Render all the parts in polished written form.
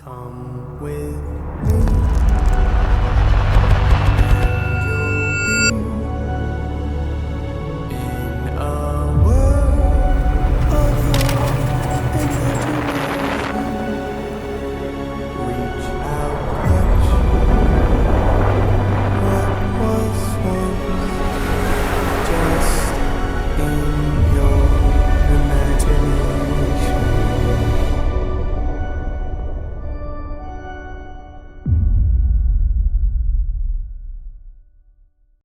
Come with me.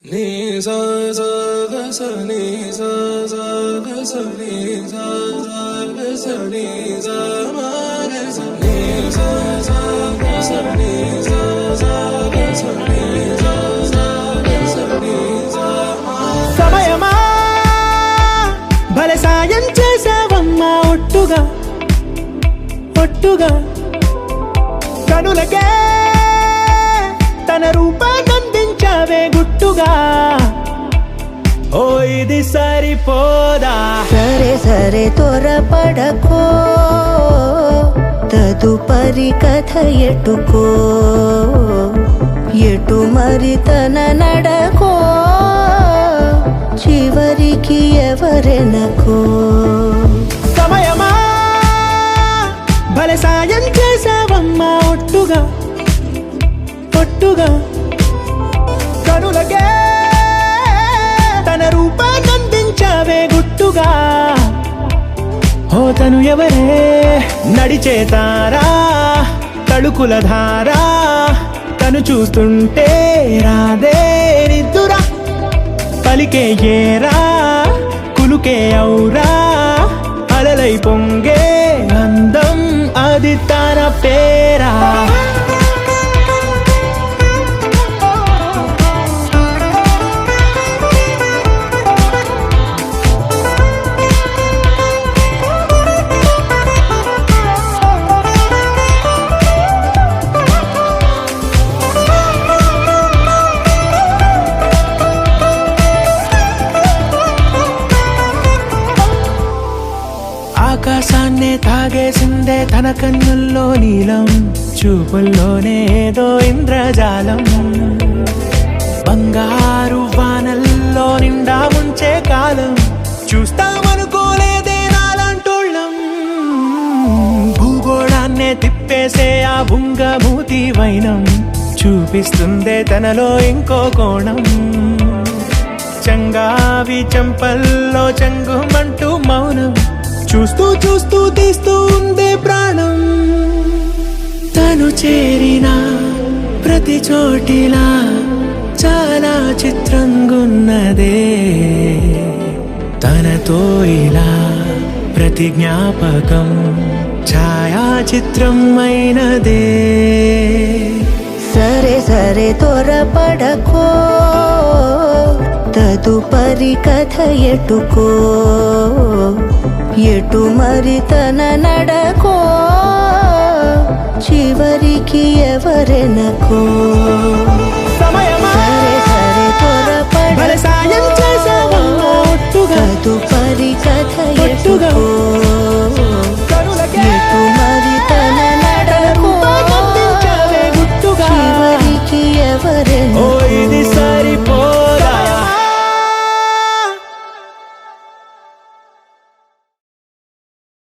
Ni sa sa ga sa ni sa sa ga sa ni sa sa ga sa ni sa ma ga sa ni sa sa ga sa ni sa sa ga sa ni sa sa ga sa ni sa ma సమయమా భలే సాయం చేసావమ్మా ఒట్టుగా ఒట్టుగా కనులకే తన రూపాన్నందించావే గుట్టుగా ఓ ఇది సరిపోదా సరే సరే త్వరపడకో తదుపరి కథ ఎటుకో ఎటు మరి తన నడకో చివరికి ఎవరెనకో సమయమా భలే సాయం చేసావమ్మా ఒట్టుగా ఒట్టుగా కనులకే తన రూపాన్నందించావే గుట్టుగా ఓ తను ఎవరే నడిచేతారా తడుకుల ధారా తను చూస్తుంటే రాదే నిద్దురా పలికే ఏరా కులుకే ఔరా అలలై పొంగే అందం అది తన పేరా ఆకాశాన్నే తాగేసిందే తన కన్నుల్లో నీలం చూపుల్లోనే ఏదో ఇంద్రజాలం బంగారు వానల్లో నిండా ముంచే కాలం చూస్తామనుకోలేదే నాలంటోళ్ళం భూగోళాన్నే తిప్పేసే ఆ బుంగమూతి వైనం చూపిస్తుందే తనలో ఇంకో కోణం చంగావి చెంపల్లో చెంగుమంటూ మౌనం చూస్తూ చూస్తూ తీస్తూ ఉందే ప్రాణం తను చేరిన ప్రతి చోటిలా చాలా చిత్రంగున్నదే తనతో ఇలా ప్రతి జ్ఞాపకం ఛాయాచిత్రం అయినదే సరే సరే త్వరపడకో తదుపరి కథ ఎటుకో ఎటు మరి తన నడకో చివరికి ఎవరెనకో